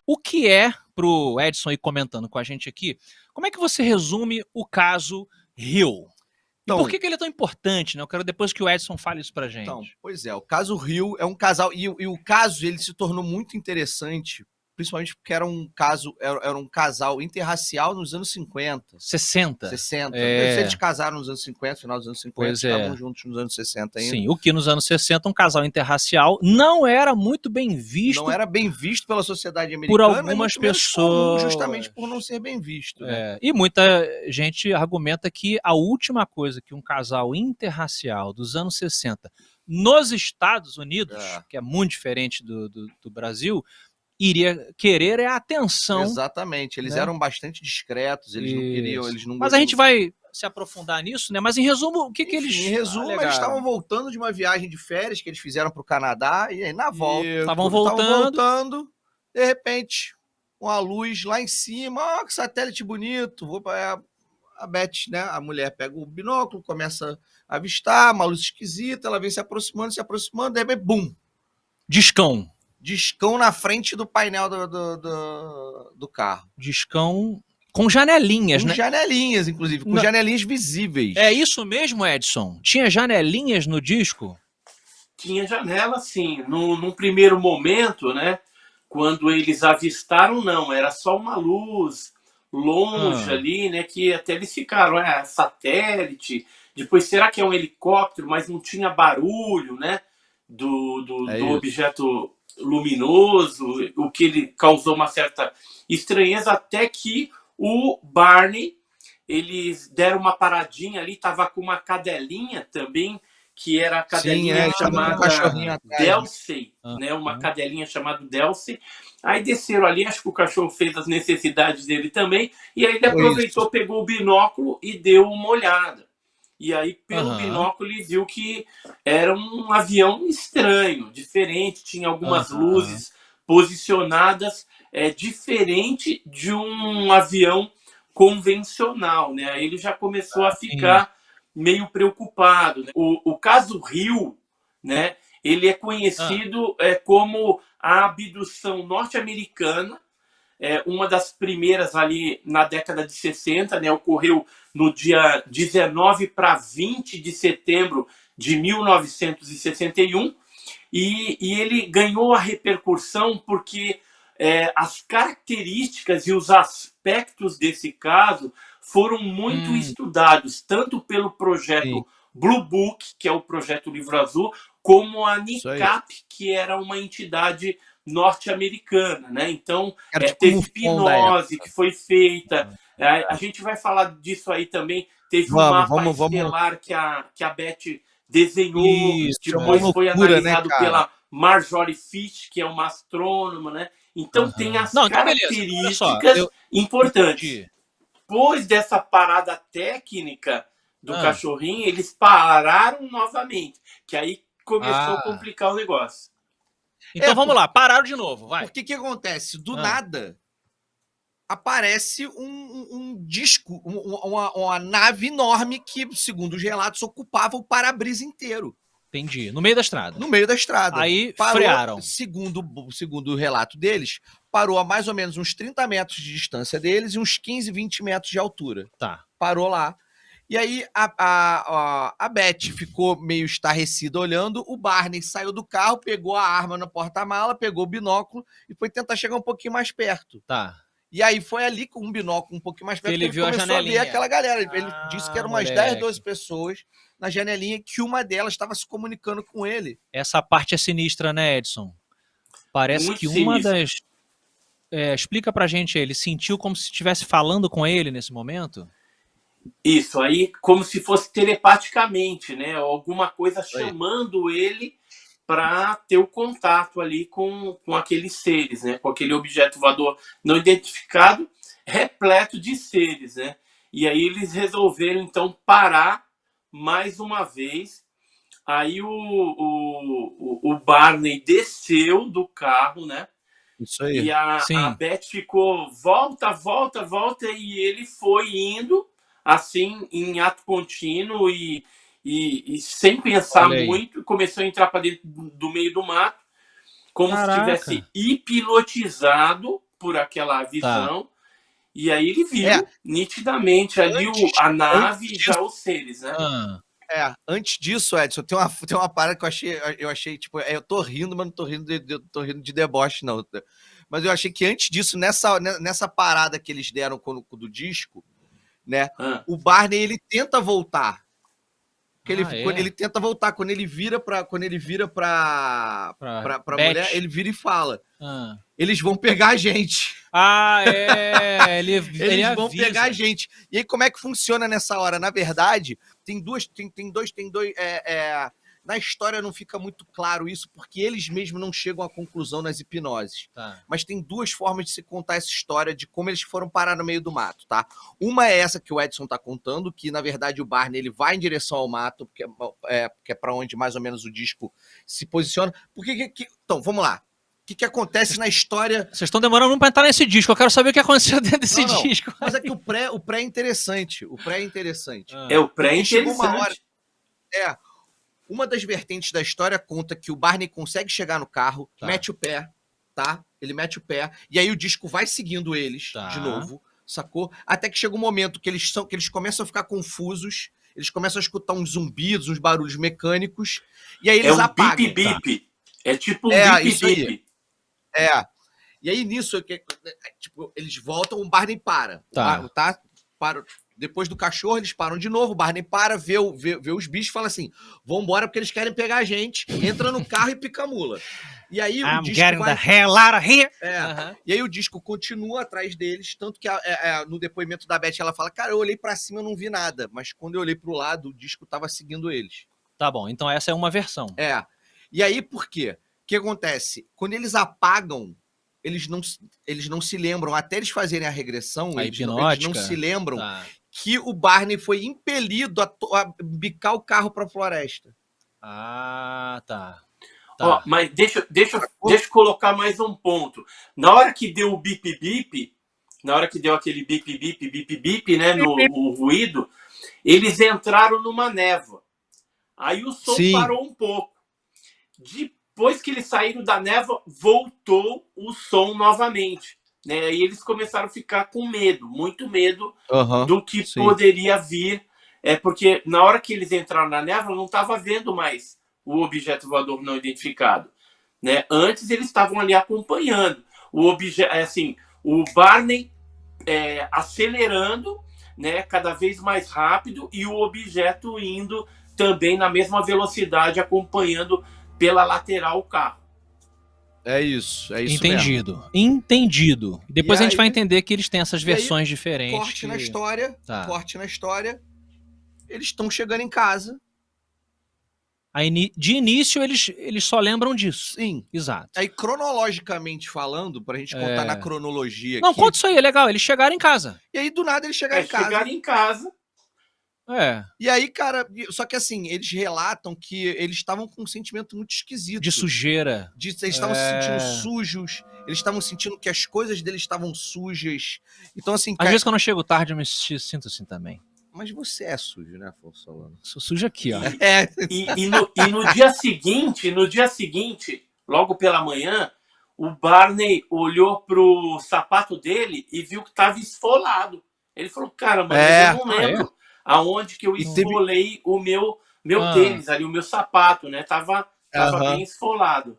O que é, pro Edson ir comentando com a gente aqui, como é que você resume o caso Hill? E por Então, que ele é tão importante, né? Eu quero depois que o Edson fale isso pra gente. pois é, o caso Rio é um casal, e o caso ele se tornou muito interessante, principalmente porque era um casal interracial nos anos 50, 60. 60. Eles É, casaram nos anos 50, final dos anos 50, pois estavam é. juntos nos anos 60 ainda. Sim, o que nos anos 60 um casal interracial não era muito bem Não visto era bem visto pela sociedade por americana e algumas muito menos comum, justamente pessoas. por não ser bem visto, né? E muita gente argumenta que a última coisa que um casal interracial dos anos 60 nos Estados Unidos, É, que é muito diferente do Brasil, iria querer é a atenção, exatamente, eles né? eram bastante discretos, eles não queriam, Isso. eles não, Mas a gente vai se aprofundar nisso, né? Mas em resumo, o que enfim, em eles resumo, eles estavam alegaram? voltando de uma viagem de férias que eles fizeram para o Canadá, e aí na volta, Estavam quando estavam voltando. voltando, de repente, uma luz lá em cima, ó, que satélite bonito, vou para a Beth, né? A mulher pega o binóculo, começa a avistar, uma luz esquisita, ela vem se aproximando, de repente, bum! Discão. Discão na frente do painel do carro. Discão com janelinhas, Com né? janelinhas, inclusive, com Não, janelinhas é visíveis. isso mesmo, Edson? Tinha janelinhas no disco? Tinha janela, sim. Num primeiro momento, né? Quando eles avistaram, não, era só uma luz longe Ah, ali, né? Que até eles ficaram, satélite. Depois, será que é um helicóptero? Mas não tinha barulho, né? É Do isso. objeto luminoso, o que ele causou uma certa estranheza, até que o Barney, eles deram uma paradinha ali, tava com uma cadelinha também, que era a Sim, cadelinha ele tava com um chamada cachorrinho atrás, né? Delsey, ah, né? Uma ah. cadelinha chamada Delsey. Aí desceram ali, acho que o cachorro fez as necessidades dele também, e aí ele Foi isso. aproveitou, pegou o binóculo e deu uma olhada. E aí, pelo Aham, binóculo, ele viu que era um avião estranho, diferente, tinha algumas aham. luzes posicionadas, diferente de um avião convencional, né? Aí ele já começou a Sim. ficar meio preocupado, né? O caso Rio, né? Ele é Ah, conhecido como a abdução norte-americana, uma das primeiras ali na década de 60, né, ocorreu no dia 19 para 20 de setembro de 1961, e ele ganhou a repercussão porque as características e os aspectos desse caso foram muito hum, estudados, tanto pelo Sim, projeto Blue Book, que é o projeto Livro Azul, como a isso aí. NICAP, que era uma entidade norte-americana, né? Então, Era tipo um teve MUFON da hipnose época. que foi feita, a gente vai falar disso aí também. Teve um Vamos, mapa vamos, vamos. estelar que a Beth desenhou, Isso é uma depois foi loucura, né, analisado cara? pela Marjorie Fish, que é uma astrônoma, né? Então tem aham. as Não, então beleza. Então, olha só, características eu importantes. entendi. Depois dessa parada técnica do Ah, cachorrinho, eles pararam novamente, que aí começou a ah. complicar o negócio. Então É, vamos lá, pararam de novo, vai. porque que acontece? Do Ah, nada aparece um disco, uma nave enorme que, segundo os relatos, ocupava o para-brisa inteiro, entendi. No meio da estrada. no meio da estrada. Aí Parou, frearam. segundo o relato deles, parou a mais ou menos uns 30 metros de distância deles e uns 15, 20 metros de altura. Tá. Parou lá. E aí a Beth ficou meio estarrecida olhando. O Barney saiu do carro, pegou a arma no porta-mala, pegou o binóculo e foi tentar chegar um pouquinho mais perto. Tá. E aí foi ali com um binóculo um pouquinho mais Que perto que ele ele viu a começou a ver janelinha. aquela galera. Ele disse que Ah, eram umas 10, 12 moleque. pessoas na janelinha, que uma delas estava se comunicando com ele. Essa parte é sinistra, né, Edson? Parece Muito que uma sinistro. das. Explica pra gente, ele sentiu como se estivesse falando com ele nesse momento? Isso, aí como se fosse telepaticamente, né? Alguma coisa Isso aí. chamando ele para ter o contato ali com aqueles seres, né? Com aquele objeto voador não identificado, repleto de seres, né? E aí eles resolveram então parar mais uma vez. Aí o Barney desceu do carro, né? Isso aí. E a Sim. Beth ficou volta, volta, volta, e ele foi indo assim em ato contínuo e sem pensar Olha aí. muito, começou a entrar para dentro do meio do mato, como se Caraca. tivesse hipnotizado por aquela visão, e aí ele viu nitidamente ali a nave e já os seres, né? Antes disso, Edson, tem uma parada que eu achei, tipo, eu tô rindo, mas não tô rindo de deboche, não. Mas eu achei que antes disso, nessa parada que eles deram do disco, né, o Barney, ele tenta voltar. Quando ele tenta voltar, quando ele vira pra mulher, ele vira e fala: eles vão pegar a gente. Eles vão pegar a gente. E aí, como é que funciona nessa hora? Na verdade, tem dois. Na história não fica muito claro isso, porque eles mesmos não chegam à conclusão nas hipnoses. Mas tem duas formas de se contar essa história de como eles foram parar no meio do mato, tá? Uma é essa que o Edson tá contando, que na verdade o Barney ele vai em direção ao mato, porque é para onde mais ou menos o disco se posiciona. Então, vamos lá. O que acontece na história... Vocês estão demorando pra entrar nesse disco. Eu quero saber o que aconteceu dentro desse disco. Mas é que o pré é interessante. O pré é interessante. O pré é interessante. Uma das vertentes da história conta que o Barney consegue chegar no carro, mete o pé, tá? Ele mete o pé, e aí o disco vai seguindo eles de novo, sacou? Até que chega um momento que eles começam a ficar confusos, eles começam a escutar uns zumbidos, uns barulhos mecânicos, e aí eles apagam. Bip-bip. É tipo um bip-bip. E aí nisso, tipo, eles voltam, o Barney para. Para. Depois do cachorro, eles param de novo, o Barney para, vê os bichos e fala assim, vambora porque eles querem pegar a gente, entra no carro e pica a mula. E aí o disco the hell out of here. E aí o disco continua atrás deles, tanto que no depoimento da Beth ela fala, cara, eu olhei pra cima e não vi nada, mas quando eu olhei pro lado, o disco tava seguindo eles. Tá bom, então essa é uma versão. E aí por quê? O que acontece? Quando eles apagam, eles não se lembram, até eles fazerem a regressão, eles não se lembram que o Barney foi impelido a bicar o carro para a floresta. Mas deixa eu colocar mais um ponto. Na hora que deu o bip-bip, na hora que deu aquele bip-bip, né, no ruído, eles entraram numa névoa. Aí o som parou um pouco. Depois que eles saíram da névoa, voltou o som novamente. Né? E eles começaram a ficar com medo, muito medo do que poderia vir. Porque na hora que eles entraram na névoa, não estava vendo mais o objeto voador não identificado. Né? Antes eles estavam ali acompanhando. O Barney acelerando, né, cada vez mais rápido, e o objeto indo também na mesma velocidade, acompanhando pela lateral o carro. É isso Entendido. mesmo. Entendido. Depois a gente vai entender que eles têm essas versões diferentes. Corte na história. Eles estão chegando em casa. Aí, de início, eles só lembram disso. Sim. Exato. Aí, cronologicamente falando, pra gente contar na cronologia aqui... Não, conta isso aí, é legal. Eles chegaram em casa. E aí, do nada, eles chegaram em casa. Chegaram em casa. E aí, cara, só que assim, eles relatam que eles estavam com um sentimento muito esquisito. De sujeira. Eles estavam se sentindo sujos, eles estavam sentindo que as coisas deles estavam sujas. Então, assim... Às vezes, quando eu chego tarde, eu me sinto assim também. Mas você é sujo, né, Afonso Solano? Sou sujo aqui, ó. E no dia seguinte, logo pela manhã, o Barney olhou pro sapato dele e viu que estava esfolado. Ele falou, cara, mas eu não lembro aonde que eu esfolei o meu tênis ali, o meu sapato, né? Tava bem esfolado.